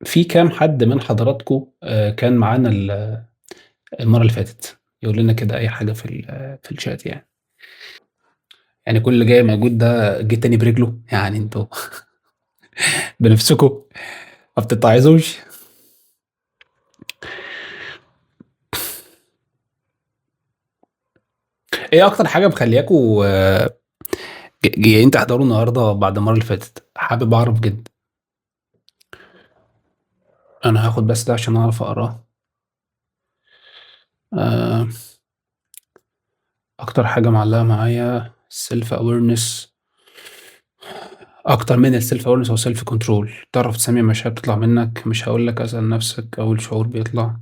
في كام حد من حضراتكم كان معانا المرة اللي فاتت؟ يقول لنا كده أي حاجة في الchat يعني. يعني كل اللي جاي موجود ده جه تاني برجله، يعني أنتم بنفسكم ما بتتعظوش؟ إيه أكتر حاجة مخلّياكم جايين تحضروا النهارده بعد المرة اللي فاتت؟ حابب أعرف جدًا. أنا هاخد بس ده عشان أعرف أقراه. آآ أكتر حاجة معلّقة معايا self awareness. أكتر من الself awareness هو self control. تعرف تسمي مشاعر بتطلع منك. مش هاقول لك اسأل نفسك أول شعور بيطلع،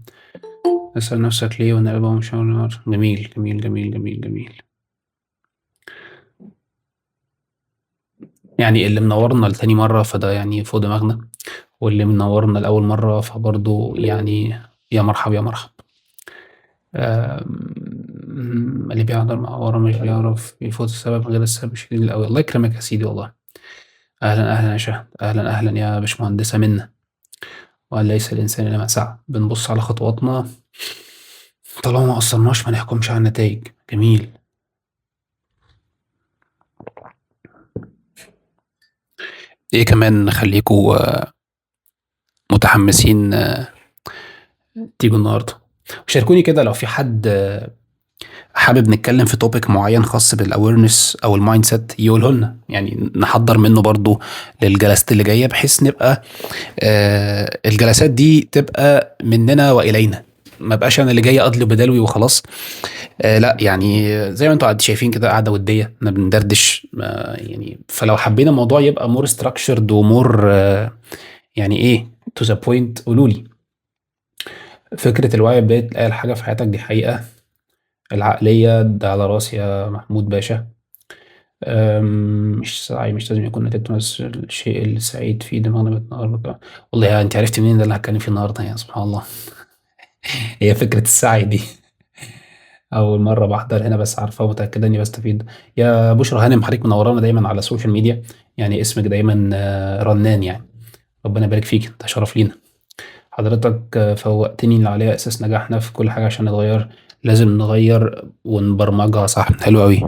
اسأل نفسك ليه وأنا قلبي مشاعر نار. جميل، جميل، جميل، جميل، جميل. يعني اللي منوّرنا لتاني مرّة فده يعني فوق دماغنا، واللي منوّرنا لأول مرّة فبرضه يعني يا مرحب، يا مرحب. اللي بيحضر مع ورا مش بيعرف يفوت السبب غير السبب شديد الأوي. الله يكرمك يا سيدي والله. أهلًا، أهلًا يا شهد، أهلًا، أهلًا يا باشمهندسة منة. وأن ليس الإنسان إلا ما سعى. بنبُص على خطواتنا، طالما ما قصّرناش ما نحكمش على النتايج. جميل. إيه كمان نخلّيكم متحمسين تيجوا النهارده؟ شاركوني كده لو في حد حابب نتكلم في topic معين خاص بالawareness أو الmindset يقوله لنا، يعني نحضّر منه برضه للجلسات اللي جاية، بحيث نبقى الجلسات دي تبقى مننا وإلينا، ما ابقاش أنا اللي جاي أدلي بدلوي وخلاص. لأ، يعني زي ما أنتم شايفين كده قعدة ودية، إحنا بندردش يعني. فلو حبينا الموضوع يبقى more structured وmore يعني إيه to the point قولوا لي. فكرة الوعي بداية أقل حاجة في حياتك دي حقيقة. العقلية ده على راسي يا محمود باشا. مش سعي، مش لازم يكون نتيجته نفس الشيء اللي سعيد فيه دماغنا بتنهار. والله يعني أنت عرفت منين ده اللي هتكلم فيه النهارده؟ يعني سبحان الله. هي فكرة السعي دي أول مرة بحضر هنا، بس عارفة ومتأكدة إني بستفيد. يا بشرى هانم، حضرتك منورانا دايما على السوشيال ميديا، يعني اسمك دايما رنان يعني. ربنا يبارك فيك، ده شرف لينا. حضرتك فوقتني اللي عليها أساس نجاحنا في كل حاجة عشان نتغير. لازم نغير ونبرمجها صح. حلو قوي.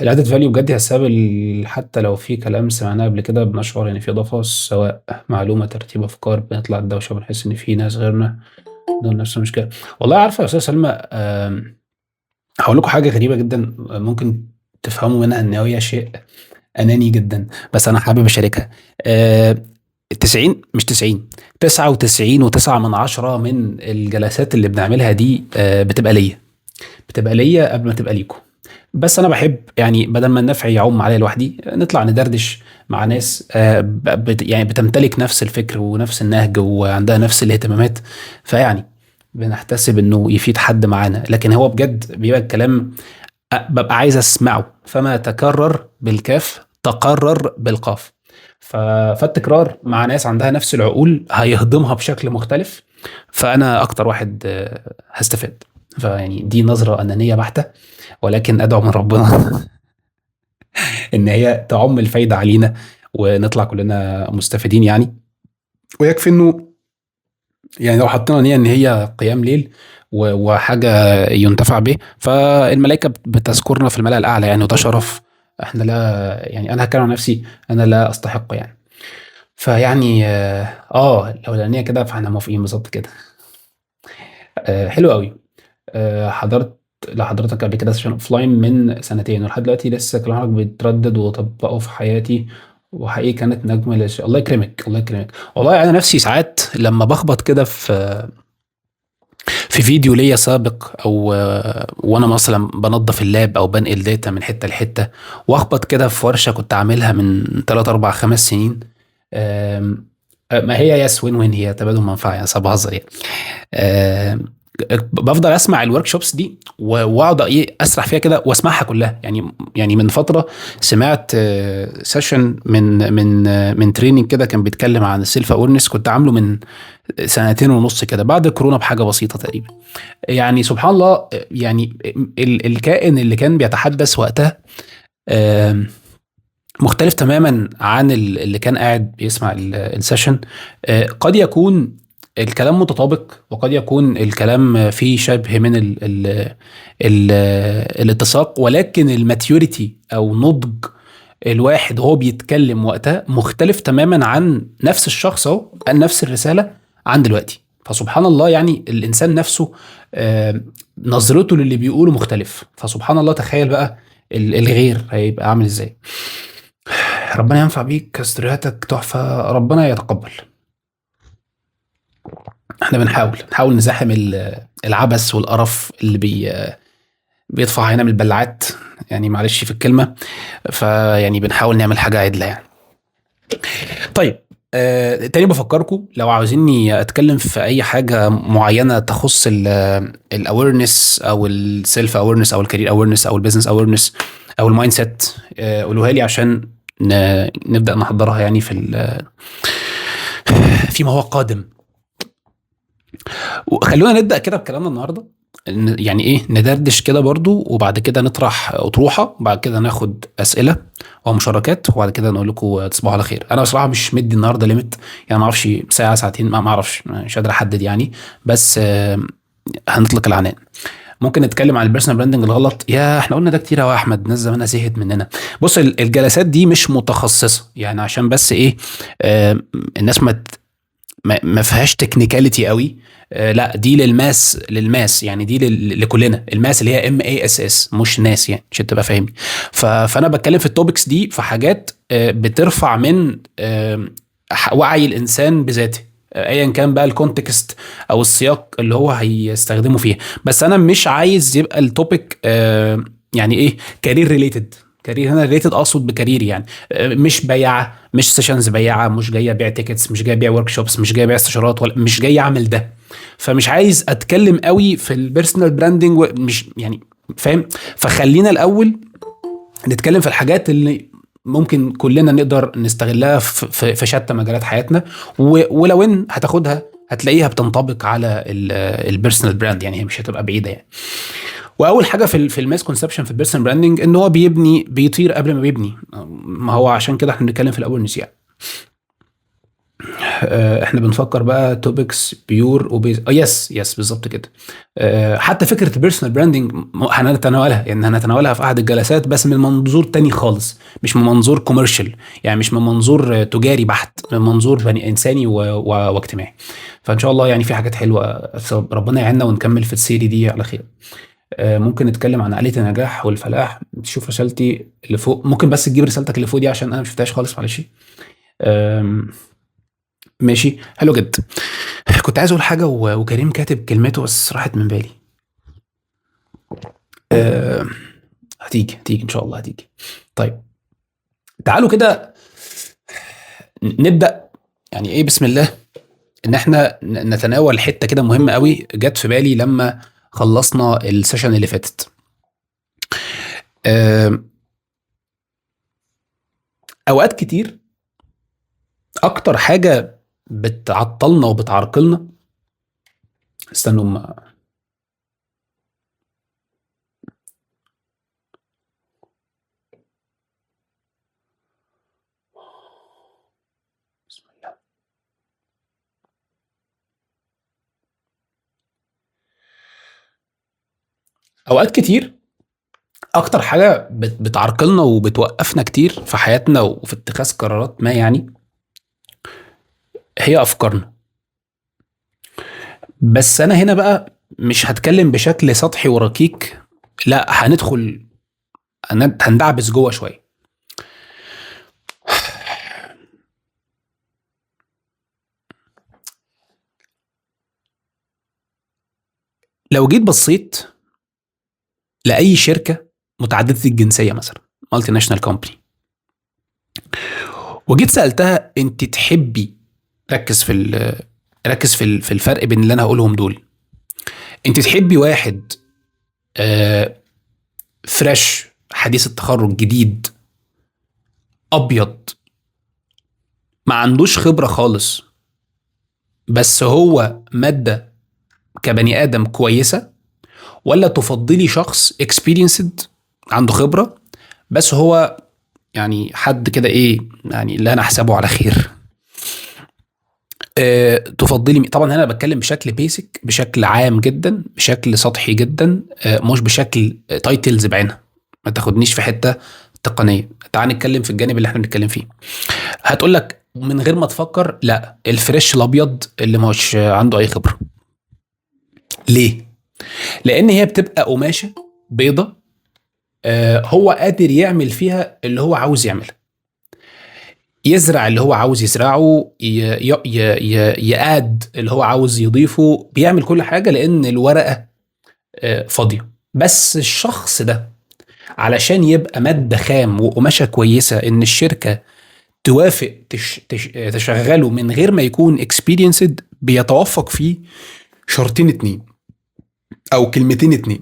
الأدد فاليو بجد هي السبب حتى لو في كلام سمعناه قبل كده بنشعر إن في إضافة، سواء معلومة ترتيب أفكار، بنطلع الدوشة وبنحس إن في ناس غيرنا عندهم نفس المشكلة. والله عارفة يا أستاذ سلمى، هقول لكم حاجة غريبة جدا ممكن تفهموا منها إن هي شيء أناني جدا، بس أنا حابب أشاركها. آه، 90 مش 90، 99.9 من الجلسات اللي بنعملها دي بتبقى ليا، بتبقى ليا قبل ما تبقى ليكم. بس انا بحب يعني بدل ما النفع يعم عليا لوحدي نطلع ندردش مع ناس يعني بتمتلك نفس الفكر ونفس النهج وعندها نفس الاهتمامات، فيعني بنحتسب انه يفيد حد معانا. لكن هو بجد بيبقى الكلام ببقى عايز اسمعه، فما تكرر بالكاف تقرر بالقاف. فالتكرار مع ناس عندها نفس العقول هيهضمها بشكل مختلف، فانا اكتر واحد هستفاد. فيعني دي نظرة أنانية بحتة، ولكن أدعو من ربنا إن هي تعم الفايدة علينا ونطلع كلنا مستفيدين يعني. ويكفي إنه يعني لو حطينا نية إن هي قيام ليل وحاجة ينتفع به، فالملائكة بتذكرنا في الملأ الأعلى يعني، وده شرف احنا لا يعني. أنا هتكلم عن نفسي، أنا لا أستحق يعني. فيعني لو الأنانية كده فاحنا موافقين بالظبط كده. حلو قوي. حضرت لحضرتك قبل كده سيشن اوف لاين من سنتين، ولحد دلوقتي لسه كلامك بيتردد وطبقه في حياتي، وحقيقي كانت نجمة الله يكرمك، الله يكرمك. والله انا نفسي ساعات لما بخبط كده في فيديو ليا سابق، او وانا مثلا بنظف اللاب او بنقل داتا من حته لحته، واخبط كده في ورشه كنت عاملها من 3 4 5 سنين. آم، ما هي يس وين وين، هي تبادل منفعه يعني، صعب بهزر يعني. آه، بفضل اسمع الورك شوبس دي واقعد ايه اسرح فيها كده واسمعها كلها يعني. يعني من فتره سمعت سيشن من تريننج كده كان بيتكلم عن السيلف اورنس، كنت عامله من سنتين ونص كده بعد كورونا بحاجه بسيطه تقريبا. يعني سبحان الله يعني الكائن اللي كان بيتحدث وقتها مختلف تماما عن اللي كان قاعد بيسمع السيشن. قد يكون الكلام متطابق، وقد يكون الكلام فيه شبه من ال الاتساق، ولكن الماتيوريتي او نضج الواحد وهو بيتكلم وقتها مختلف تماما عن نفس الشخص اهو قال نفس الرسالة عن دلوقتي. فسبحان الله، يعني الانسان نفسه نظرته للي بيقوله مختلف. فسبحان الله، تخيل بقى الغير هيبقى عامل ازاي. ربنا ينفع بيك، استرياتك تحفة، ربنا يتقبل. احنا بنحاول نزاحم العبث والقرف اللي بيطفح علينا من البلعات، يعني معلش في الكلمة. فيعني بنحاول نعمل حاجة عدلة يعني. طيب، تاني بفكركم لو عاوزيني اتكلم في اي حاجة معينة تخص الاويرنس او السيلف اويرنس او الكارير اويرنس او البيزنس اويرنس او المايند سيت، قولوها لي عشان نبدأ نحضرها يعني فيما هو قادم. وخلونا نبدأ كده بكلامنا النهارده، يعني ايه، ندردش كده برضو، وبعد كده نطرح أطروحة، وبعد كده ناخد أسئلة ومشاركات، وبعد كده نقول لكم تصبحوا على خير. انا بصراحة مش مدي النهارده ليميت، يعني ما اعرفش ساعة ساعتين، ما اعرفش، مش قادر احدد يعني. بس هنطلق العنان. ممكن نتكلم عن البيرسونال براندنج الغلط، يا احنا قلنا ده كتير يا احمد، ناس زمانها زهقت مننا. بص، الجلسات دي مش متخصصة، يعني عشان بس ايه، الناس ما فيهاش تكنيكاليتي قوي. لا، دي للماس يعني، دي لكلنا، الماس اللي هي MASS، مش ناس يعني، عشان تبقى فاهمني. فانا بتكلم في التوبكس دي في حاجات بترفع من وعي الانسان بذاته، ايا كان بقى الكونتكست او السياق اللي هو هيستخدمه فيه. بس انا مش عايز يبقى التوبيك يعني ايه، كارير ريليتد. كارير هنا ريليتد، اقصد بكارير يعني مش بيعه، مش سيشنز بيعه، مش جاي ابيع تيكتس، مش جاي ابيع ورك شوبس، مش جاي ابيع استشارات، ولا مش جاي اعمل ده. فمش عايز اتكلم قوي في البيرسونال براندنج، مش يعني فاهم. فخلينا الاول نتكلم في الحاجات اللي ممكن كلنا نقدر نستغلها في شتى مجالات حياتنا، ولو ان هتاخدها هتلاقيها بتنطبق على البيرسونال براند، يعني هي مش هتبقى بعيده يعني. واول حاجه في الماس كونسبشن في البيرسونال براندنج، ان هو بيطير قبل ما بيبني. ما هو عشان كده احنا بنتكلم في الاويرنس يعني. احنا بنفكر بقى توبكس بيور وبيز، يس بالظبط كده. حتى فكره البيرسونال براندنج هنتناولها، يعني هنتناولها في احد الجلسات، بس من منظور تاني خالص، مش من منظور كوميرشال، يعني مش من منظور تجاري بحت، من منظور بني انساني واجتماعي. فان شاء الله يعني في حاجات حلوه، ربنا يعيننا ونكمل في السيري دي على خير. ممكن نتكلم عن آلية النجاح والفلاح. تشوف رسالتي اللي فوق، ممكن بس تجيب رسالتك اللي فوق دي عشان انا ما شفتهاش خالص، معلش. آم، ماشي، حلو جدا. كنت عايز اقول حاجه وكريم كاتب كلمته بس راحت من بالي. آم، هتيجي ان شاء الله هتيجي. طيب، تعالوا كده نبدا، يعني ايه، بسم الله، ان احنا نتناول حته كده مهمه قوي جت في بالي لما خلصنا السيشن اللي فاتت. آم، اوقات كتير اكتر حاجه بتعطلنا وبتعرقلنا، استنوا بسم الله. اوقات كتير اكتر حاجه بتعرقلنا وبتوقفنا كتير في حياتنا وفي اتخاذ قرارات ما يعني، هي افكارنا. بس انا هنا بقى مش هتكلم بشكل سطحي وركيك، لا، هندخل، هندعبس جوه شويه. لو جيت بصيت لاي شركه متعدده الجنسيه مثلا، مالتي ناشونال كومباني، وجيت سالتها انت تحبي، ركز في في الفرق بين اللي انا هقولهم دول. انت تحبي واحد فريش، حديث التخرج، جديد، ابيض، ما عندوش خبرة خالص، بس هو مادة كبني آدم كويسة، ولا تفضلي شخص experienced عنده خبرة، بس هو يعني حد كده ايه، يعني اللي انا احسبه على خير. تفضلي طبعا هنا بتكلم بشكل بيسك، بشكل عام جدا، بشكل سطحي جدا، مش بشكل تايتلز بعينها. ما تاخدنيش في حته تقنيه، تعال نتكلم في الجانب اللي احنا بنتكلم فيه. هتقول لك من غير ما تفكر، لا الفريش الابيض اللي مش عنده اي خبره. ليه؟ لان هي بتبقى قماشه بيضه، هو قادر يعمل فيها اللي هو عاوز يعمله، يزرع اللي هو عاوز يزرعه، يقاد اللي هو عاوز يضيفه، بيعمل كل حاجة لأن الورقة فاضية. بس الشخص ده علشان يبقى مادة خام وقماشة كويسة إن الشركة توافق تشغله من غير ما يكون experienced، بيتوفق فيه شرطين اتنين أو كلمتين اتنين.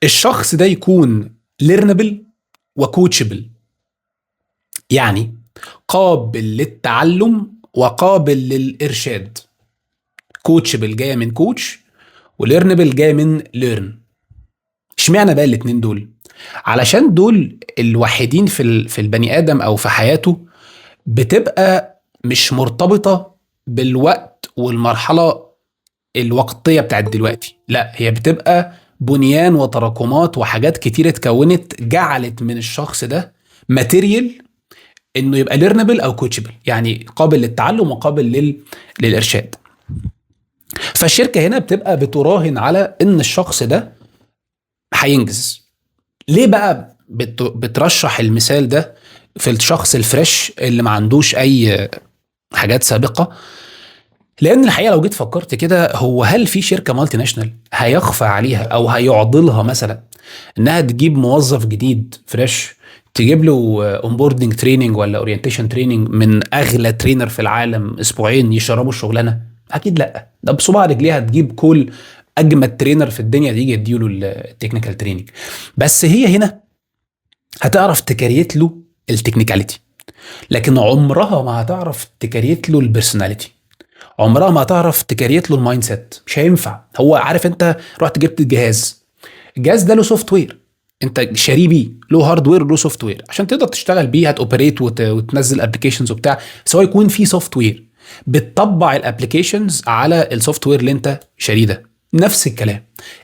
الشخص ده يكون learnable وكوتشبل، يعني قابل للتعلم وقابل للإرشاد. كوتشبل جاية من كوتش، وليرنبل جاية من ليرن. اشمعنى بقى الاتنين دول؟ علشان دول الوحيدين في البني آدم أو في حياته بتبقى مش مرتبطة بالوقت والمرحلة الوقتية بتاعت دلوقتي، لا هي بتبقى بنيان وتراكمات وحاجات كتير اتكونت جعلت من الشخص ده ماتيريال انه يبقى ليرنبل او كوتشبل، يعني قابل للتعلم وقابل للارشاد. فالشركه هنا بتبقى بتراهن على ان الشخص ده هينجز. ليه بقى بترشح المثال ده في الشخص الفريش اللي ما عندوش اي حاجات سابقه؟ لان الحقيقه لو جيت فكرت كده، هو هل في شركه مالتي ناشونال هيخفى عليها او هيعضلها مثلا انها تجيب موظف جديد فريش، تجيب له اونبوردنج تريننج ولا اورينتيشن تريننج من اغلى ترينر في العالم اسبوعين يشربوا الشغلانه؟ اكيد لا. ده بصباع رجليها تجيب كل اجمد ترينر في الدنيا يجي يديله التكنيكال تريننج. بس هي هنا هتعرف تكريت له التكنيكاليتي، لكن عمرها ما هتعرف تكريت له البرسوناليتي، عمرها ما هتعرف تكريت له المايند سيت. مش هينفع. هو عارف انت رحت جبت الجهاز ده له سوفت وير، انت شاريه بيه، له هاردوير له سوفت وير عشان تقدر تشتغل بيه، هتوبريت وتنزل ابلكيشنز وبتاع. سواء يكون في سوفت وير بتطبع الابلكيشنز على السوفت وير اللي انت شاريه ده، نفس الكلام.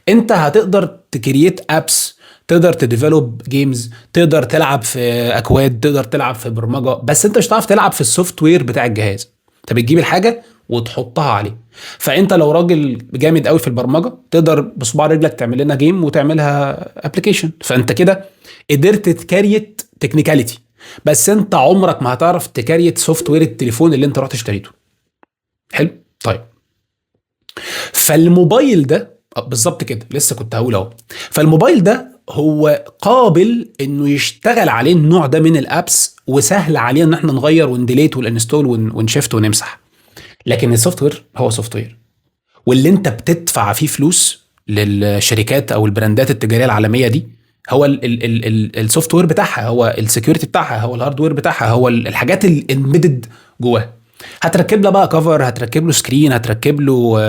انت هتقدر تكريت ابس، تقدر تديفلوب جيمز، تقدر تلعب في اكواد، تقدر تلعب في برمجه، بس انت مش هتعرف تلعب في السوفت وير بتاع الجهاز. انت بتجيب الحاجه وتحطها عليه. فانت لو راجل جامد قوي في البرمجه تقدر بصباع رجلك تعمل لنا جيم وتعملها ابلكيشن، فانت كده قدرت تكريت تكنيكاليتي. بس انت عمرك ما هتعرف تكريت سوفت وير التليفون اللي انت رحت اشتريته. حلو. طيب فالموبايل ده بالظبط كده، لسه كنت هقول اهو. فالموبايل ده هو قابل انه يشتغل عليه النوع ده من الابس، وسهل عليه ان احنا نغير ونديليت ونستول ونشفت ونمسح. لكن السوفت وير هو سوفت وير، واللي انت بتدفع فيه فلوس للشركات او البراندات التجاريه العالميه دي هو السوفت وير بتاعها، هو السكيورتي بتاعها، هو الهاردوير بتاعها، هو الحاجات الامبيدد جواها. هتركب له بقى كفر، هتركب له سكرين، هتركب له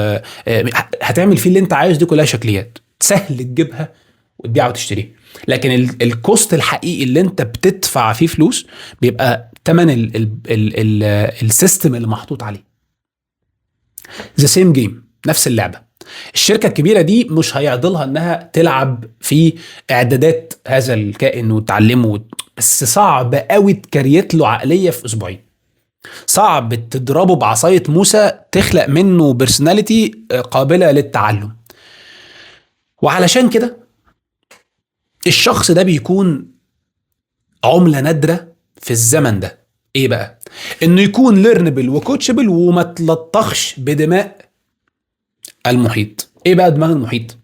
هتعمل فيه اللي انت عايز. دي كلها شكليات سهل تجيبها وتبيعها وتشتريها. لكن الكوست الحقيقي اللي انت بتدفع فيه فلوس بيبقى ثمن السيستم اللي محطوط عليه. ذا سيم جيم، نفس اللعبه. الشركه الكبيره دي مش هيعضلها انها تلعب في اعدادات هذا الكائن وتعلمه، بس صعب قوي تكريت له عقليه في اسبوعين. صعب تضربه بعصايه موسى تخلق منه بيرسوناليتي قابله للتعلم. وعلشان كده الشخص ده بيكون عمله نادره في الزمن ده. ايه بقى؟ انه يكون ليرنبل وكوتشبل وما تلطخش بدماء المحيط. ايه بقى دماغ المحيط؟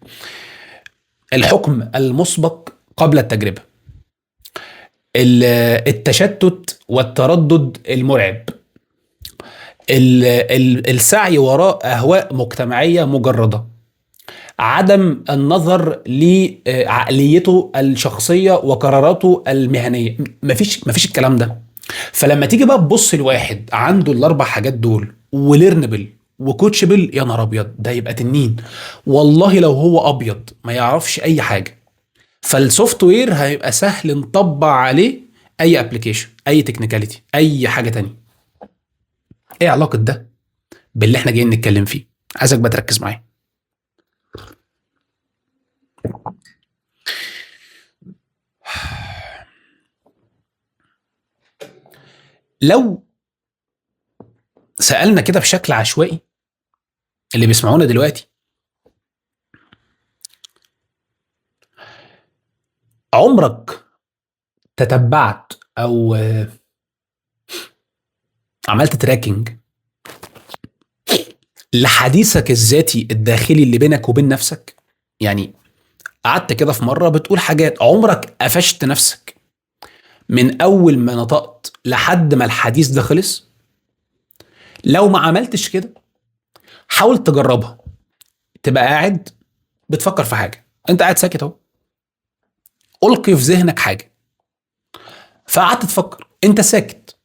الحكم المسبق قبل التجربة، التشتت والتردد المرعب، السعي وراء أهواء مجتمعية مجردة، عدم النظر لعقليته الشخصية وقراراته المهنية. مفيش الكلام ده. فلما تيجي بقى تبص لواحد عنده الأربع حاجات دول وليرنبل وكوتشبل، يا نهار ابيض ده يبقى تنين. والله لو هو ابيض ما يعرفش اي حاجه، فالسوفت وير هيبقى سهل نطبق عليه اي ابلكيشن، اي تكنيكاليتي، اي حاجه تانية. ايه علاقه ده باللي احنا جايين نتكلم فيه؟ عايزك بقى تركز معايا. لو سالنا كده بشكل عشوائي اللي بيسمعونا دلوقتي، عمرك تتبعت او عملت تراكنج لحديثك الذاتي الداخلي اللي بينك وبين نفسك؟ يعني قعدت كده في مره بتقول حاجات، عمرك قفشت نفسك من اول ما نطقت لحد ما الحديث ده خلص؟ لو ما عملتش كده حاول تجربها. تبقى قاعد بتفكر في حاجه، انت قاعد ساكت اهو، القي في ذهنك حاجه، فقعدت تفكر انت ساكت،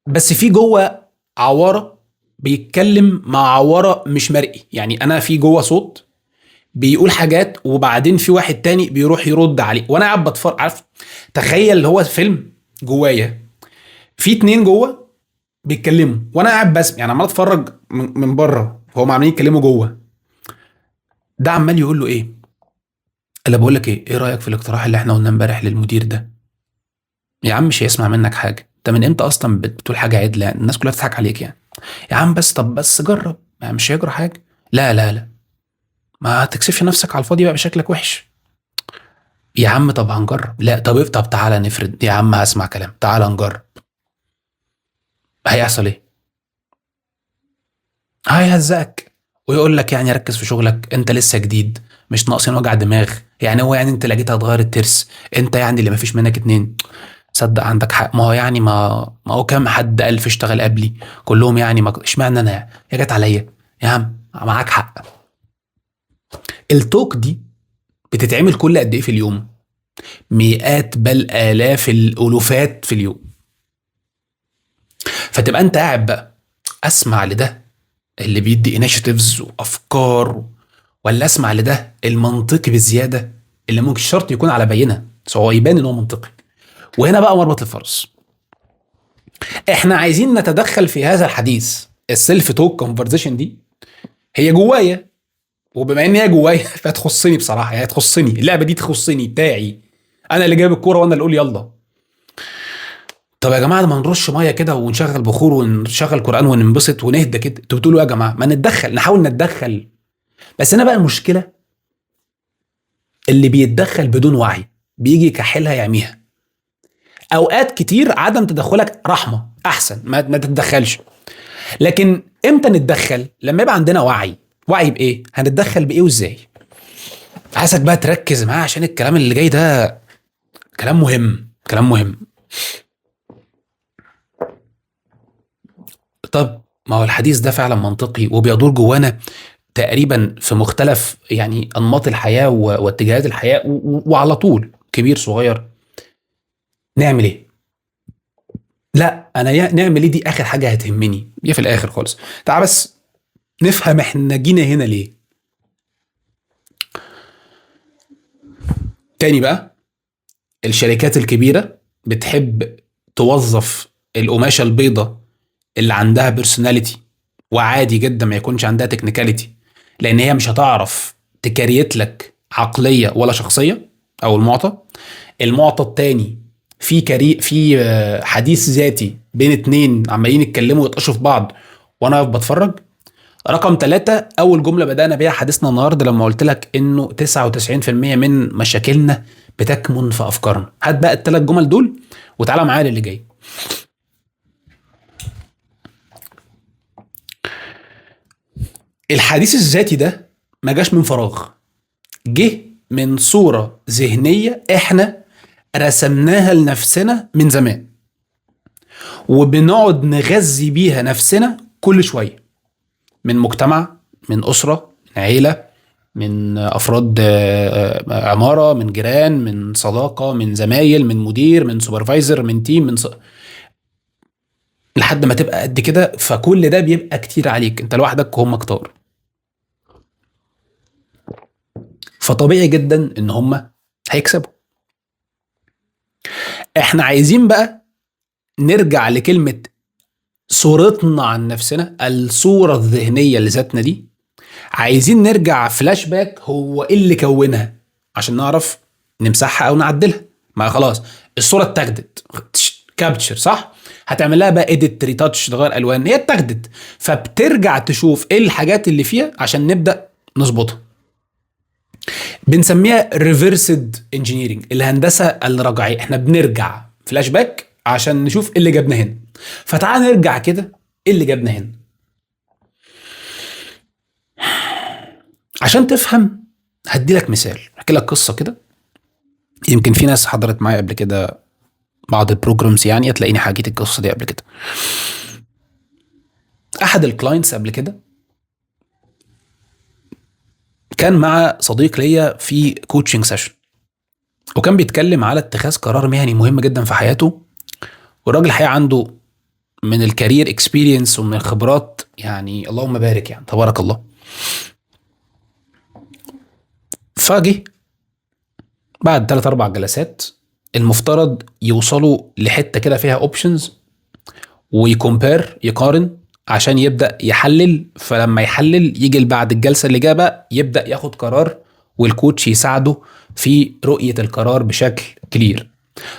بس في جوه عواره بيتكلم مع عواره مش مرئي. يعني انا في جوه صوت بيقول حاجات، وبعدين في واحد تاني بيروح يرد عليه وانا قاعد بتفرج. عارف، تخيل هو فيلم جوايا، في اتنين جوه بيتكلموا وانا قاعد بس يعني عمال اتفرج من بره، هو عمالين يتكلموا جوه. ده عمال يقول له ايه؟ اللي بقول لك ايه رايك في الاقتراح اللي احنا قلنا امبارح للمدير ده؟ يا عم مش هيسمع منك حاجه، انت من امتى اصلا بتقول حاجه عدله؟ يعني الناس كلها تضحك عليك يعني. يا عم بس طب بس جرب، يعني مش هيجرى حاجه. لا لا لا، ما تكسفش نفسك على الفاضي بقى بشكلك وحش. يا عم طب هنجرب. لا طب تعالى نفرد. يا عم هسمع كلام، تعالى نجرب. هيحصل ايه؟ هيهزقك ويقول لك يعني ركز في شغلك، انت لسه جديد، مش ناقصين وجع دماغ. يعني هو يعني انت لقيت هتغير الترس؟ انت يعني اللي مفيش منك اتنين؟ صدق عندك حق، ما هو يعني ما هو كام حد الف اشتغل قبلي كلهم يعني، ما اشمعنى انا يا جت عليا. يا عم معاك حق. التوك دي بتتعمل كل قد ايه في اليوم؟ مئات بل الاف الالوفات في اليوم. فتبقى انت قاعد بقى اسمع لده اللي بيدي انيشيتيفز وافكار، ولا اسمع لده المنطقي بزياده اللي ممكن شرط يكون على بينه بس هو يبان ان هو منطقي؟ وهنا بقى مربط الفرس. احنا عايزين نتدخل في هذا الحديث. السيلف توك كونفرزيشن دي هي جوايا، وبما ان هي جوايا فتخصني بصراحه، يعني تخصني اللعبه دي، تخصني بتاعي انا اللي جايب الكوره وانا اللي اقول يلا. طب يا جماعه ما نرش ميه كده ونشغل بخور ونشغل قران وننبسط ونهدى كده؟ انتوا بتقولوا إيه يا جماعه؟ ما نتدخل، نحاول نتدخل. بس انا بقى المشكله اللي بيتدخل بدون وعي بيجي كحلها يعميها. اوقات كتير عدم تدخلك رحمه، احسن ما تتدخلش. لكن امتى نتدخل؟ لما يبقى عندنا وعي. وعي بايه؟ هنتدخل بايه وازاي؟ عايزك بقى تركز معايا عشان الكلام اللي جاي ده كلام مهم، كلام مهم. طب ما هو الحديث ده فعلا منطقي وبيدور جوانا تقريبا في مختلف يعني انماط الحياه واتجاهات الحياه وعلى طول كبير صغير. نعمل ايه؟ لا انا نعمل ايه دي اخر حاجه هتهمني، دي في الاخر خالص. تعال بس نفهم احنا جينا هنا ليه. تاني بقى، الشركات الكبيره بتحب توظف القماشه البيضة اللي عندها بيرسوناليتي، وعادي جدا ما يكونش عندها تكنيكاليتي، لان هي مش هتعرف تكريت لك عقليه ولا شخصيه. او المعطى التاني، في حديث ذاتي بين اتنين عمالين يتكلموا ويتقشوا في بعض وانا بتفرج. رقم ثلاثة، أول جملة بدأنا بيها حديثنا النهاردة لما قلت لك إنه 99% من مشاكلنا بتكمن في أفكارنا. هات بقى الثلاث جمل دول وتعالى معايا للي جاي. الحديث الذاتي ده ما جاش من فراغ، جه من صورة ذهنية احنا رسمناها لنفسنا من زمان، وبنقعد نغذي بيها نفسنا كل شوية، من مجتمع، من أسرة، من عيلة، من أفراد عمارة، من جيران، من صداقة، من زمايل، من مدير، من سوبرفايزر، من تيم، لحد ما تبقى قد كده. فكل ده بيبقى كتير عليك، انت لوحدك وهم كتار. فطبيعي جدا ان هم هيكسبوا. احنا عايزين بقى نرجع لكلمة صورتنا عن نفسنا، الصورة الذهنية لذاتنا دي. عايزين نرجع فلاش باك، هو ايه اللي كونها، عشان نعرف نمسحها او نعدلها. ما خلاص الصورة اتاخدت، كابتشر صح، هتعمل لها بقى اديت، ريتاتش، تغير الوان، هي اتاخدت. فبترجع تشوف ايه الحاجات اللي فيها عشان نبدأ نظبطها. بنسميها ريفرسد انجينيرنج، الهندسة الرجعية. احنا بنرجع فلاش باك عشان نشوف ايه اللي جابنا هنا. فتعال نرجع كده، ايه اللي جابنا هنا عشان تفهم. هدي لك مثال، احكي لك قصه كده. يمكن في ناس حضرت معايا قبل كده بعض البروجرامز، يعني هتلاقيني حكيت القصه دي قبل كده. احد الكلاينتس قبل كده كان مع صديق ليا في كوتشنج سيشن، وكان بيتكلم على اتخاذ قرار مهني مهم جدا في حياته. والراجل الحقيقه عنده من الكارير اكسبيرينس ومن الخبرات، يعني اللهم بارك، يعني تبارك الله. فجه بعد 3 4 جلسات المفترض يوصلوا لحته كده فيها اوبشنز، ويكومبير، يقارن عشان يبدأ يحلل. فلما يحلل يجي بعد الجلسة اللي جايه بقى يبدأ ياخد قرار، والكوتش يساعده في رؤية القرار بشكل كلير.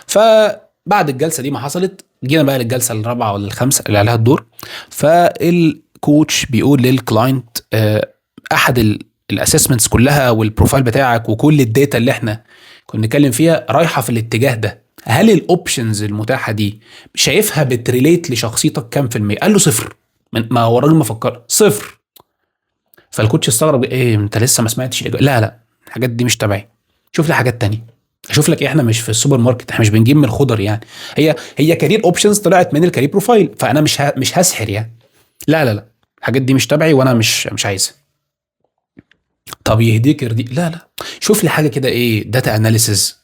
فبعد الجلسة دي ما حصلت، جينا بقى للجلسة الرابعة ولا الخامسة اللي عليها الدور. فالكوتش بيقول للكلاينت احد الاسسمنتس كلها والبروفايل بتاعك وكل الداتا اللي احنا كنا نتكلم فيها رايحة في الاتجاه ده. هل الاوبشنز المتاحه دي شايفها بتريليت لشخصيتك كام في المية؟ قال له صفر. ما هو الراجل ما فكر صفر. فالكوتش استغرب، ايه انت لسه ما سمعتش الإجابة؟ لا لا، الحاجات دي مش تبعي، شوف لي حاجات تانية. اشوف لك إيه، احنا مش في السوبر ماركت، احنا مش بنجيب من الخضر يعني. هي كارير اوبشنز طلعت من الكارير بروفايل، فانا مش هسحر يعني. لا لا لا، الحاجات دي مش تبعي وانا مش عايزها. طب يهديك يرضيك، لا لا، شوف لي حاجه كده، ايه داتا اناليسز،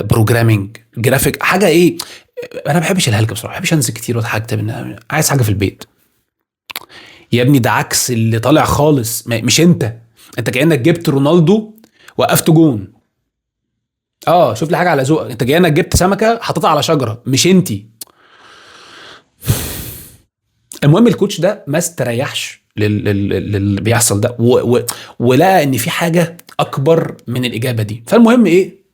بروجرامينج، جرافيك، حاجه ايه. انا ما بحبش الهلك بصراحه، ما بحبش انزل كتير ولا حاجه، عايز حاجه في البيت. يا ابني ده عكس اللي طالع خالص، مش انت كانك جبت رونالدو وقفت جون. اه شوف لي حاجه على ذوقك، انت كانك جبت سمكه حطيتها على شجره، مش انتي. المهم الكوتش ده ما استريحش للي بيحصل ده، ولقى ان في حاجه اكبر من الاجابه دي. فالمهم ايه،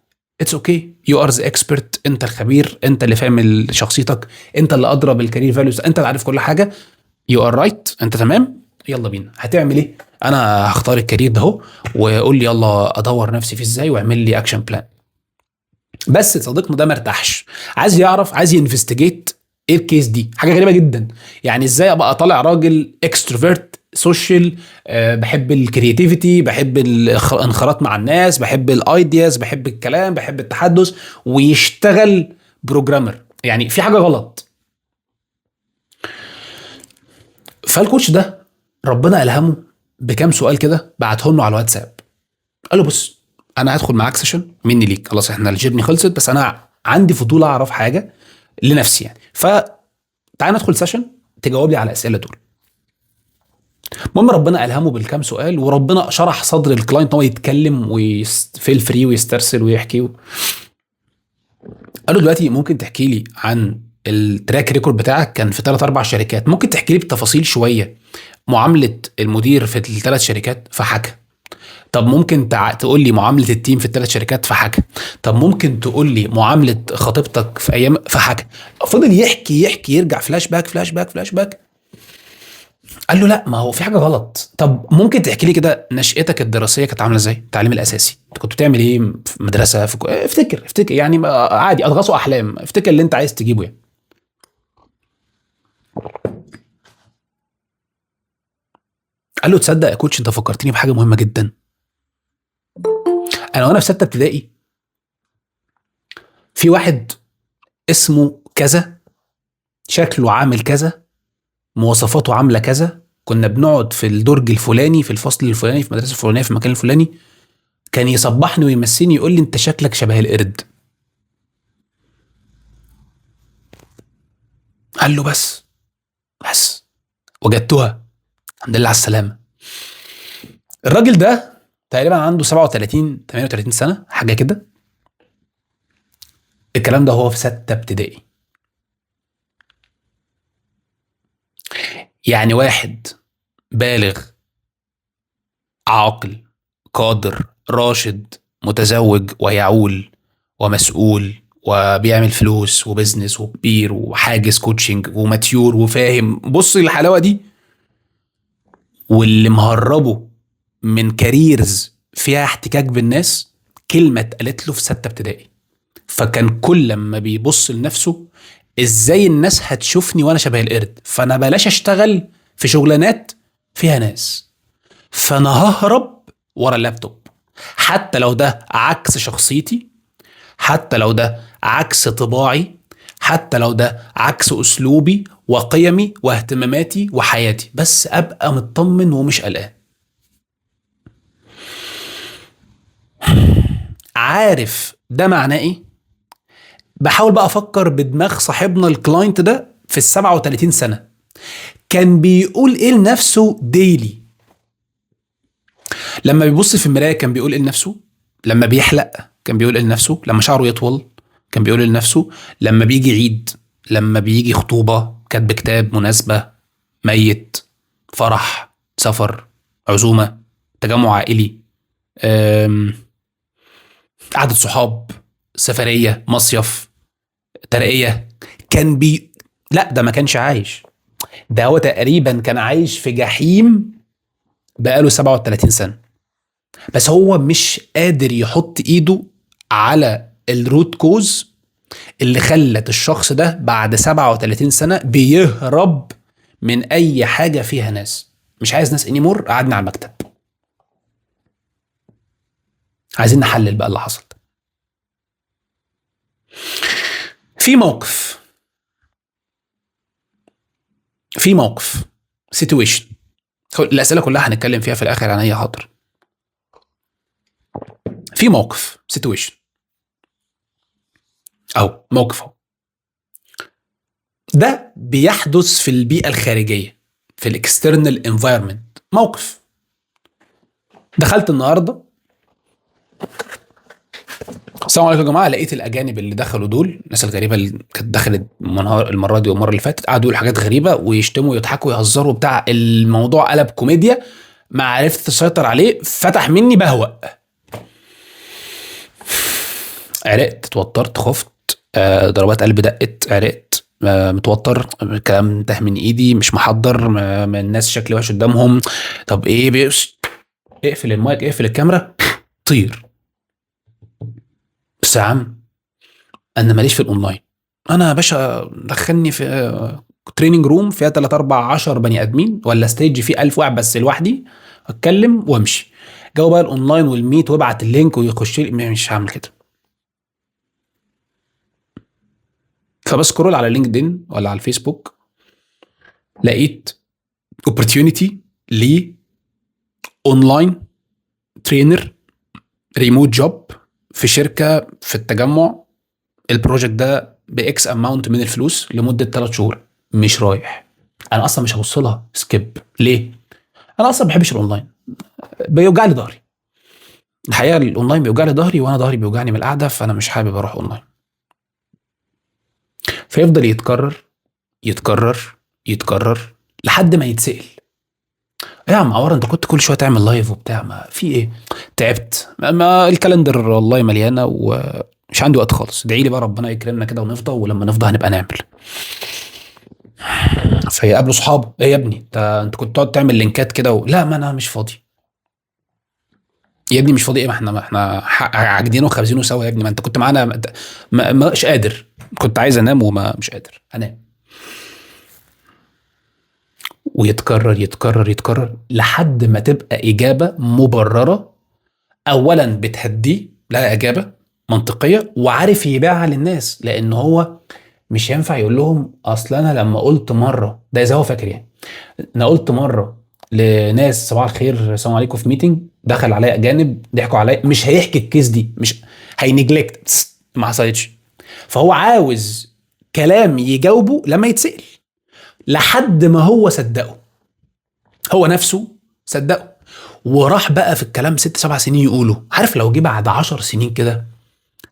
اتس اوكي، يو ار ذا اكسبرت، انت الخبير، انت اللي فاهم شخصيتك، انت اللي ادرى بالكارير فاليوز، انت اللي عارف كل حاجه. يو ار رايت، انت تمام. يلا بينا، هتعمل ايه؟ انا هختار الكارير ده اهو، وقول لي يلا ادور نفسي فيه ازاي، واعمل لي اكشن بلان. بس صديقنا ده مرتاحش، عايز يعرف، عايز ينفستيجيت ايه الكيس دي. حاجه غريبه جدا، يعني ازاي ابقى طالع راجل اكستروفيرت سوشيال، بحب الكرياتيفيتي، بحب الانخراط مع الناس، بحب الايدياز، بحب الكلام، بحب التحدث، ويشتغل بروجرامر؟ يعني في حاجه غلط. فالكوتش ده ربنا الهمه بكام سؤال كده، بعتهم له على الواتساب. قال له بص، انا هدخل معاك سيشن مني ليك، خلاص احنا الجيرني خلصت، بس انا عندي فضول اعرف حاجه لنفسي يعني. فتعال ندخل سيشن تجاوب لي على الاسئله دول. المهم ربنا الهمه بالكام سؤال، وربنا شرح صدر الكلاينت ان هو يتكلم ويفيل فري ويسترسل ويحكي. قال له دلوقتي ممكن تحكي لي عن التراك ريكورد بتاعك، كان في 3 4 شركات، ممكن تحكي لي بالتفاصيل شويه معامله المدير في الثلاث شركات؟ فحكى. طب ممكن تقول لي معامله التيم في الثلاث شركات؟ فحكى. طب ممكن تقول لي معامله خطيبتك في ايام؟ فحكى. فضل يحكي يحكي، يرجع فلاش باك فلاش باك فلاش باك. قال له لا، ما هو في حاجه غلط. طب ممكن تحكي لي كده نشأتك الدراسيه كانت عامله ازاي، التعليم الاساسي انت كنت بتعمل ايه في مدرسه، افتكر يعني، عادي، اضغاثه احلام، افتكر اللي انت عايز تجيبه يعني. قال له تصدق يا كوتش، انت فكرتني بحاجه مهمه جدا. انا وانا في 6 ابتدائي، في واحد اسمه كذا، شكله عامل كذا، مواصفاته عامله كذا، كنا بنقعد في الدرج الفلاني في الفصل الفلاني في المدرسه الفلانيه في المكان الفلاني، كان يصبحني ويمسيني يقول لي انت شكلك شبه القرد. قال له بس وجدتها، الحمد لله على السلامه. الراجل ده تقريبا عنده 37 38 سنه حاجه كده. الكلام ده هو في 6 ابتدائي. يعني واحد بالغ، عاقل، قادر، راشد، متزوج ويعول ومسؤول وبيعمل فلوس وبزنس وكبير وحاجز كوتشنج وماتيور وفاهم، بص الحلاوة دي، واللي مهربه من كاريرز فيها احتكاك بالناس، كلمة اتقالت له في 6 ابتدائي. فكان كل لما بيبص لنفسه، ازاي الناس هتشوفني وانا شبه القرد، فانا بلاش اشتغل في شغلانات فيها ناس، فانا ههرب ورا اللابتوب، حتى لو ده عكس شخصيتي، حتى لو ده عكس طباعي، حتى لو ده عكس اسلوبي وقيمي واهتماماتي وحياتي، بس ابقى مطمن ومش قلقان. عارف ده معناه ايه؟ بحاول بقى افكر بدماغ صاحبنا الكلاينت ده في ال37 سنة، كان بيقول ايه لنفسه ديلي؟ لما بيبص في المراية كان بيقول ايه لنفسه؟ لما بيحلق كان بيقول ايه لنفسه؟ لما شعره يطول كان بيقول ايه لنفسه؟ لما بيجي عيد، لما بيجي خطوبة، كاتب كتاب، مناسبة، ميت، فرح، سفر، عزومة، تجمع عائلي، أم، قعدة صحاب، سفرية، مصيف، ترقية، كان لا ده ما كانش عايش، ده هو تقريبا كان عايش في جحيم بقاله 37 سنة، بس هو مش قادر يحط ايده على الروت كوز اللي خلت الشخص ده بعد 37 سنة بيهرب من اي حاجة فيها ناس. مش عايز ناس انيمور، قعدنا على المكتب. عايزين نحلل بقى اللي حصل. في موقف في موقف سيتويشن، الاسئله كلها هنتكلم فيها في الاخر عن هي حاضر. في موقف سيتويشن او موقف اهو، ده بيحدث في البيئه الخارجيه، في الاكسترنال انفايرمنت. موقف، دخلت النهارده، السلام عليكم يا جماعه، لقيت الاجانب اللي دخلوا دول، الناس الغريبه اللي كانت دخلت المره دي والمره اللي فاتت، قعدوا يقولوا حاجات غريبه ويشتموا ويضحكوا ويهزروا بتاع، الموضوع قلب كوميديا، ما عرفت اسيطر عليه، فتح مني بهوأ، عرقت، اتوترت، خفت، ضربات قلبي دقت، عرقت، متوتر، الكلام ده من ايدي، مش محضر، من الناس شكلي وحش قدامهم، طب ايه اقفل المايك، اقفل الكاميرا، طير. بس يا عم انا ماليش في الاونلاين، انا يا باشا دخلني في تريننج روم فيها 3 4 10 بني ادمين، ولا ستيج فيه 1000 واحد بس لوحدي، اتكلم وامشي. جو بقى الاونلاين والميت وابعت اللينك ويخش لي، مش هعمل كده. فبسكرول على لينكدين ولا على الفيسبوك، لقيت opportunity ل اونلاين ترينر ريموت جوب في شركه في التجمع، البروجكت ده باكس اماونت من الفلوس لمده 3 شهور. مش رايح، انا اصلا مش هبص لها، سكيب. ليه؟ انا اصلا ما بحبش الاونلاين، بيوجع لي ظهري، الحقيقه الاونلاين بيوجع لي ظهري، وانا ظهري بيوجعني من القعده، فانا مش حابب اروح اونلاين. فيفضل يتكرر يتكرر يتكرر لحد ما يتسأل: ايه يا عم عمار، انت كنت كل شويه تعمل لايف وبتاع، ما في ايه؟ تعبت، ما الكالندر والله مليانه ومش عندي وقت خالص، ادعي لي بقى ربنا يكرمنا كده ونفضى، ولما نفضى هنبقى نعمل. فيقابلوا صحابه: ايه يا ابني، انت كنت تقعد تعمل لينكات كده لا ما انا مش فاضي. يا ابني مش فاضي ايه، ما احنا عاجدين وخابزينه سوا يا ابني، ما انت كنت معانا، مش قادر، كنت عايز انام وما مش قادر انام. ويتكرر يتكرر يتكرر لحد ما تبقى اجابه مبرره، اولا بتهديه، لها اجابه منطقيه وعارف يبيعها للناس، لان هو مش ينفع يقول لهم اصل انا لما قلت مره، ده اذا هو فاكر يعني، انا قلت مره لناس صباح الخير السلام عليكم في ميتنج، دخل عليا اجانب ضحكوا عليا، مش هيحكي الكيس دي، مش هينجلكت، ما حصلتش. فهو عاوز كلام يجاوبه لما يتسأل، لحد ما هو صدقه، هو نفسه صدقه، وراح بقى في الكلام 6 7 سنين يقوله. عارف لو جه بعد 10 سنين كده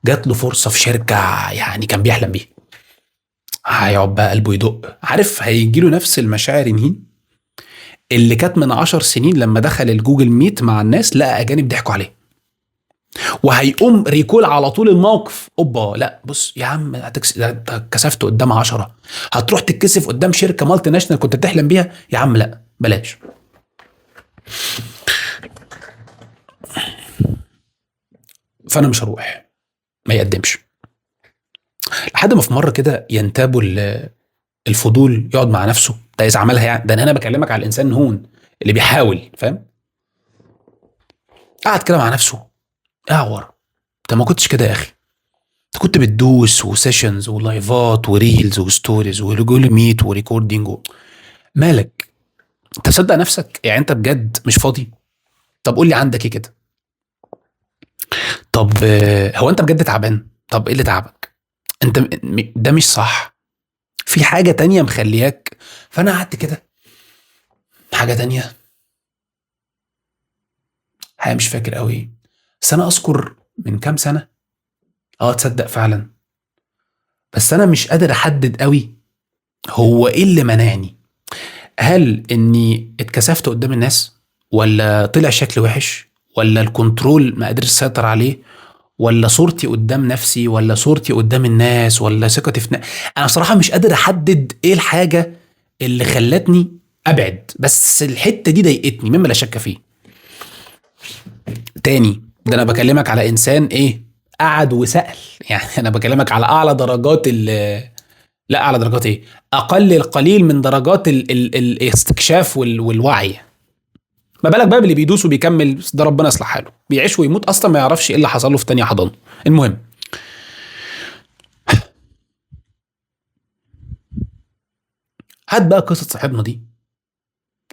جات له فرصه في شركه يعني كان بيحلم بيها، هيقعد بقى قلبه يدق، عارف هيجي له نفس المشاعر ينهين اللي كانت من 10 سنين لما دخل الجوجل ميت مع الناس لقى اجانب ضحكوا عليه، وهيقوم ريكول على طول الموقف. اوبا لا بص يا عم ده أنت اتكسفت قدام 10، هتروح تتكسف قدام شركه مالتي ناشونال كنت بتحلم بيها؟ يا عم لا بلاش. فانا مش هروح، ما يقدمش. لحد ما في مره كده ينتابه الفضول يقعد مع نفسه، ده اذا عملها يعني، ده انا بكلمك على الانسان هون اللي بيحاول، فاهم؟ قعد كده مع نفسه، اعور، انت ما كنتش كده يا اخي، انت كنت بتدوس وسيشنز ولايفات وريلز وستوريز وجول ميت وريكوردينج مالك؟ انت تصدق نفسك يعني؟ انت بجد مش فاضي؟ طب قول لي عندك ايه كده؟ طب هو انت بجد تعبان؟ طب ايه اللي تعبك؟ انت ده مش صح، في حاجة تانية مخلياك. فانا قعدت كده، حاجة تانية، حاجة مش فاكر قوي، بس انا اذكر من كام سنة. تصدق فعلا، بس انا مش قادر احدد قوي هو ايه اللي منعني. هل اني اتكسفت قدام الناس، ولا طلع شكل وحش، ولا الكنترول ما قدرش اسيطر عليه، ولا صورتي قدام نفسي، ولا صورتي قدام الناس، ولا ثقتي في انا صراحة مش قادر احدد ايه الحاجة اللي خلتني ابعد، بس الحتة دي ضايقتني مما لا شك فيه. تاني، ده انا بكلمك على انسان ايه، قعد وسأل يعني انا بكلمك على اعلى درجات لا اعلى درجات ايه، اقل القليل من درجات الاستكشاف والوعي. ما بالك بقى باللي بيدوس وبيكمل، ده ربنا يصلح حاله، بيعيش ويموت اصلا ما يعرفش ايه اللي حصل له في تانية حضانه. المهم، هات بقى قصه صاحبنا دي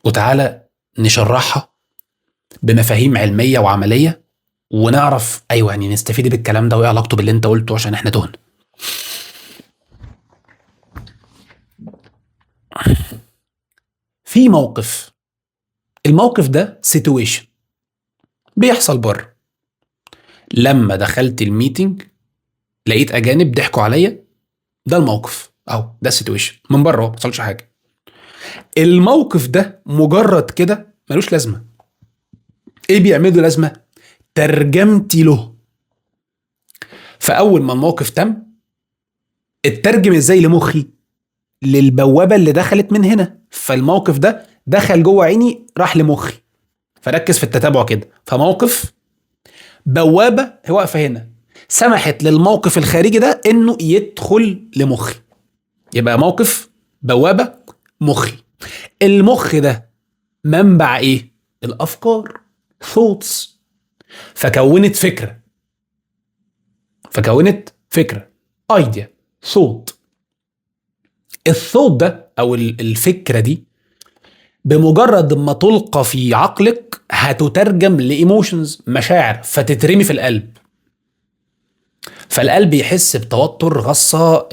وتعالى نشرحها بمفاهيم علميه وعمليه، ونعرف ايوه يعني نستفيد إيه بالكلام ده وايه علاقته باللي انت قلته، عشان احنا تهنا. في موقف، الموقف ده سيتويشن بيحصل بره. لما دخلت الميتنج لقيت اجانب ضحكوا عليا، ده الموقف اهو، ده السيتويشن من بره ما حصلش حاجه. الموقف ده مجرد كده ملوش لازمه. ايه بيعمل له لازمه؟ ترجمتي له. فاول ما الموقف تم، اترجم ازاي لمخي؟ للبوابه اللي دخلت من هنا، فالموقف ده دخل جوه عيني راح لمخي، فركز في التتابع كده. فموقف، بوابه هي واقفه هنا، سمحت للموقف الخارجي ده انه يدخل لمخي. يبقى موقف، بوابه، مخي. المخ ده منبع ايه؟ الافكار، thoughts. فكونت فكره، ايديا، صوت. الصوت ده او الفكره دي بمجرد ما تلقى في عقلك هتترجم لايموشنز، مشاعر، فتترمي في القلب. فالقلب يحس بتوتر، غصه،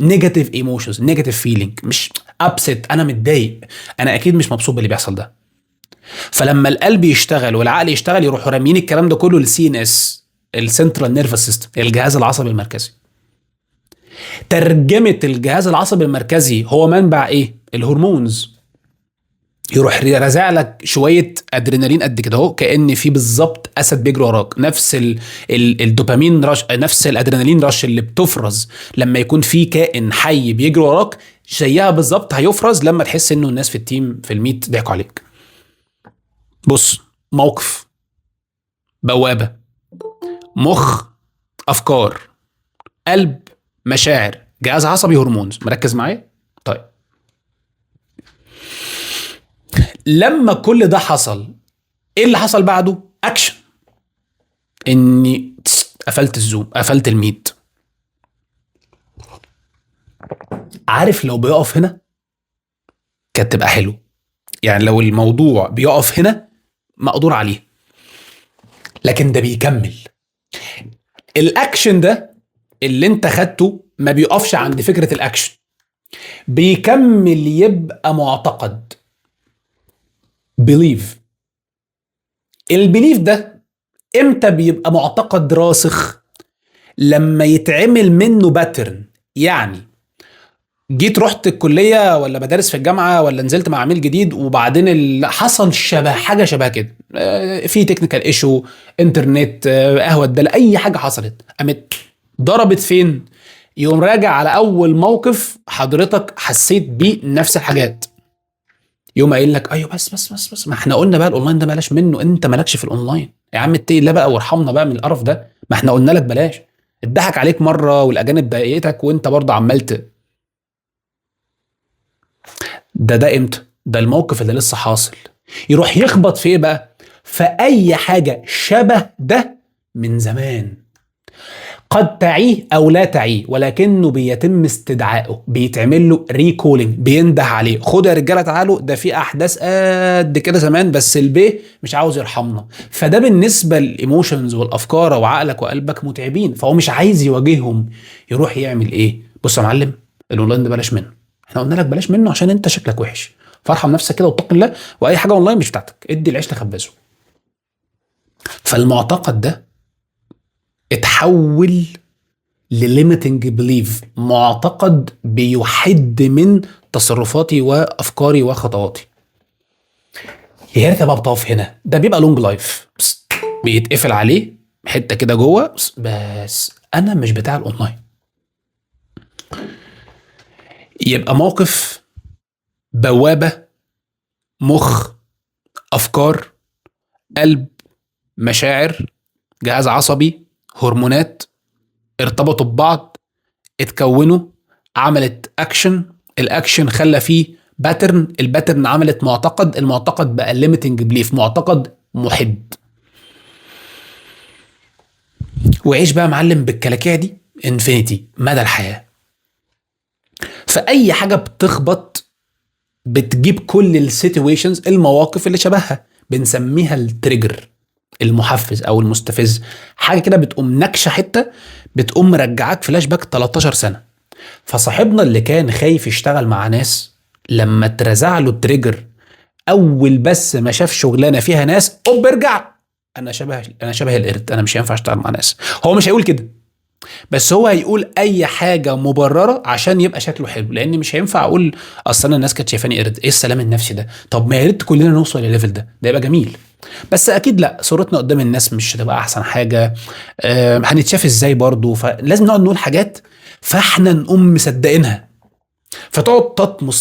نيجاتيف ايموشنز، نيجاتيف فيلينج، مش ابست انا متضايق، انا اكيد مش مبسوط باللي بيحصل ده. فلما القلب يشتغل والعقل يشتغل يروحوا راميين الكلام ده كله للسي ان اس، السنترال نيرفس سيستم، الجهاز العصبي المركزي. ترجمه الجهاز العصبي المركزي هو منبع ايه؟ الهرمونز. يروح رازع لك شويه ادرينالين قد كده اهو، كان في بالظبط اسد بيجري وراك، نفس الدوبامين رش، نفس الادرينالين رش اللي بتفرز لما يكون في كائن حي بيجري وراك، زيها بالظبط هيفرز لما تحس انه الناس في التيم في الميت ضحكوا عليك. بص، موقف، بوابه، مخ، افكار، قلب، مشاعر، جهاز عصبي، هرمونز. مركز معايا؟ طيب، لما كل ده حصل، ايه اللي حصل بعده؟ اكشن. اني قفلت الزوم، قفلت الميت. عارف لو بيقف هنا كانت تبقى حلو، يعني لو الموضوع بيقف هنا مقدور عليه، لكن ده بيكمل. الاكشن ده اللي انت خدته ما بيقفش عند فكرة الاكشن، بيكمل يبقى معتقد، بيليف. البيليف ده امتى بيبقى معتقد راسخ؟ لما يتعمل منه باترن. يعني جيت رحت الكليه ولا بدرس في الجامعه ولا نزلت مع عميل جديد، وبعدين حصل شبه حاجه شبه كده، في تكنيكال ايشو، انترنت، قهوه ده، اي حاجه حصلت قامت ضربت فين، يقوم راجع على اول موقف حضرتك حسيت بيه نفس الحاجات، يقوم قايل لك ايوه بس ما احنا قلنا بقى الاونلاين ده بلاش منه، انت مالكش في الاونلاين يا عم، اتقي الله بقى وارحمنا بقى من القرف ده، ما احنا قلنا لك بلاش. اتضحك عليك مره والاجانب ضايقتك وانت برضه عملت. ده امتى؟ ده الموقف اللي لسه حاصل. يروح يخبط في ايه بقى؟ في اي حاجه شبه ده من زمان، قد تعيه او لا تعيه، ولكنه بيتم استدعائه، بيتعمل له ريكولينج، بينده عليه، خدوا يا رجاله تعالوا، ده في احداث قد كده زمان بس البيه مش عاوز يرحمنا. فده بالنسبه للايموشنز والافكار وعقلك وقلبك متعبين، فهو مش عايز يواجههم. يروح يعمل ايه؟ بص يا معلم، الاونلاين ده بلاش منه، احنا قلنا لك بلاش منه عشان انت شكلك وحش، فارحم نفسك كده واتق الله، واي حاجه اونلاين مش بتاعتك، ادي العيش لخبازه. فالمعتقد ده اتحول لليميتنج بليف، معتقد بيحد من تصرفاتي وافكاري وخطواتي. يا ريت بقى بطاف هنا، ده بيبقى لونج لايف، بيتقفل عليه حته كده جوه، بس انا مش بتاع الاونلاين. يبقى موقف، بوابه، مخ، افكار، قلب، مشاعر، جهاز عصبي، هرمونات، ارتبطوا ببعض، اتكونوا، عملت اكشن، الاكشن خلى فيه باترن، الباترن عملت معتقد، المعتقد بقى ليميتنج بليف، معتقد محد. وعيش بقى معلم بالكلاكيع دي انفينيتي مدى الحياة. فأي حاجة بتخبط بتجيب كل السيتويشنز، المواقف اللي شبهها، بنسميها التريجر، المحفز او المستفز. حاجة كده بتقوم نكشة حتة، بتقوم مرجعك فلاش باك 13 سنة. فصاحبنا اللي كان خايف يشتغل مع ناس، لما اترزع له التريجر، اول بس ما شاف شغلانه فيها ناس، ارجع، انا شبه القرد، انا مش هينفع اشتغل مع ناس. هو مش هيقول كده، بس هو هيقول اي حاجه مبرره عشان يبقى شكله حلو، لان مش هينفع اقول اصل انا الناس كانت شايفاني قرد، ايه السلام النفسي ده؟ طب ما يا ريت كلنا نوصل للليفل ده يبقى جميل. بس اكيد لا، صورتنا قدام الناس مش هتبقى احسن حاجه، هنتشاف ازاي برضو، فلازم نقعد نقول حاجات فاحنا نقوم مصدقينها، فتقعد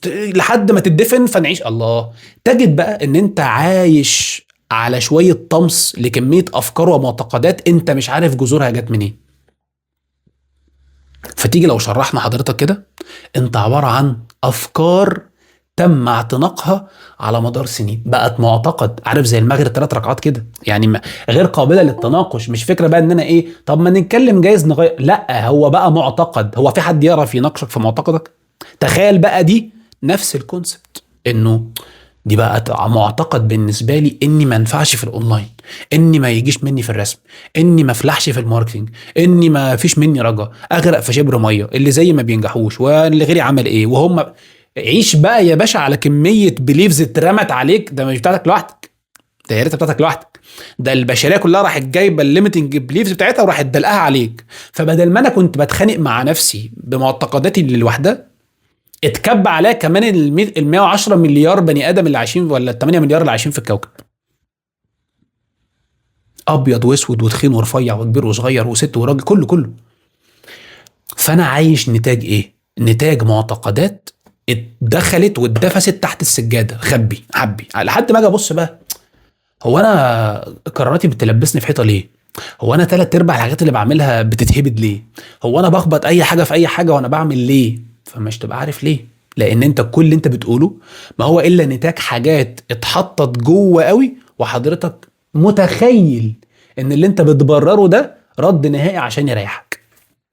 لحد ما تدفن، فنعيش الله. تجد بقى ان انت عايش على شوية طمس لكمية افكار ومعتقدات انت مش عارف جذورها جت منين. فتيجي لو شرحنا حضرتك كده، انت عبارة عن افكار تم اعتناقها على مدار سنين، بقت معتقد، عارف زي المغرب 3 ركعات كده، يعني غير قابلة للتناقش. مش فكرة بقى ان انا ايه، طب ما نتكلم جايز نغير، لا هو بقى معتقد. هو في حد يعرف يناقشك في معتقدك؟ تخيل بقى دي نفس الكونسبت، انه دي بقى معتقد بالنسبه لي اني ما انفعش في الاونلاين، اني ما يجيش مني في الرسم، اني ما افلحش في الماركتنج، اني ما فيش مني رجا، اغرق في شبر ميه، اللي زي ما بينجحوش واللي غيري عمل ايه وهم. عيش بقى يا باشا على كميه بليفز اترمت عليك، ده مش بتاعتك لوحدك، ده يا ريتها بتاعتك لوحدك، ده البشريه كلها راحت جايبه الليمتنج بليفز بتاعتها وراحت دلقاها عليك. فبدل ما انا كنت بتخانق مع نفسي بمعتقداتي اللي لوحدها، اتكب عليها كمان ال 110 مليار بني ادم اللي عايشين، ولا ال 8 مليار اللي عايشين في الكوكب، ابيض واسود وتخين ورفيع وكبير وصغير وست وراجل، كله. فانا عايش نتاج ايه؟ نتاج معتقدات اتدخلت واتدفست تحت السجاده، خبي حبي، لحد ما اجي ابص بقى، هو انا قراراتي بتلبسني في حيطه ليه؟ هو انا 3/4 الحاجات اللي بعملها بتتهبد ليه؟ هو انا بخبط اي حاجه في اي حاجه وانا بعمل ليه؟ فمش تبقى عارف ليه، لان انت كل اللي انت بتقوله ما هو الا نتاج حاجات اتحطت جوه قوي، وحضرتك متخيل ان اللي انت بتبرره ده رد نهائي عشان يريحك.